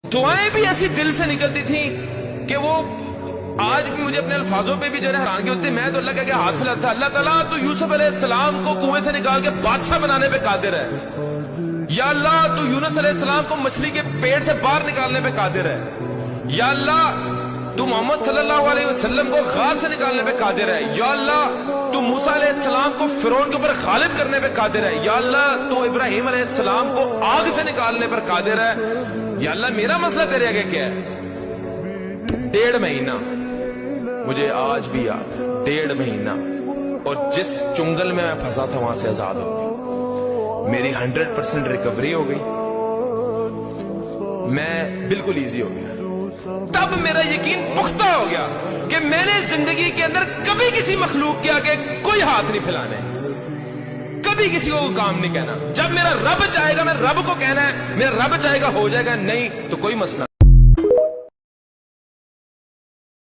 دعائیں بھی ایسی دل سے نکلتی تھیں کہ وہ آج بھی مجھے اپنے الفاظوں پہ بھی جو ہے حیرانگی ہوتی ہے. میں تو اللہ کے ہاتھ پھیلاتا تھا. اللہ تعالیٰ تو یوسف علیہ السلام کو کنویں سے نکال کے بادشاہ بنانے پہ قادر ہے. یا اللہ تو یونس علیہ السلام کو مچھلی کے پیٹ سے باہر نکالنے پہ قادر ہے. یا اللہ تو محمد صلی اللہ علیہ وسلم کو غار سے نکالنے پہ قادر ہے. یا اللہ تو موسیٰ علیہ السلام کو فرعون کے اوپر غالب کرنے پہ قادر ہے. یا اللہ تو ابراہیم علیہ السلام کو آگ سے نکالنے پر قادر ہے. یا اللہ میرا مسئلہ تیرے آگے کیا ہے؟ 1.5 مہینہ مجھے آج بھی یاد ہے. 1.5 مہینہ اور جس چنگل میں پھنسا تھا وہاں سے آزاد ہو گئی. میری 100% ریکوری ہو گئی. میں بالکل ایزی ہو گیا. تب میرا یقین پختہ ہو گیا کہ میں نے زندگی کے اندر کبھی کسی مخلوق کے آگے کوئی ہاتھ نہیں پھیلانے, کبھی کسی کو کام نہیں کہنا. جب میرا رب چاہے گا میں رب کو کہنا ہے, میرا رب چاہے گا ہو جائے گا, نہیں تو کوئی مسئلہ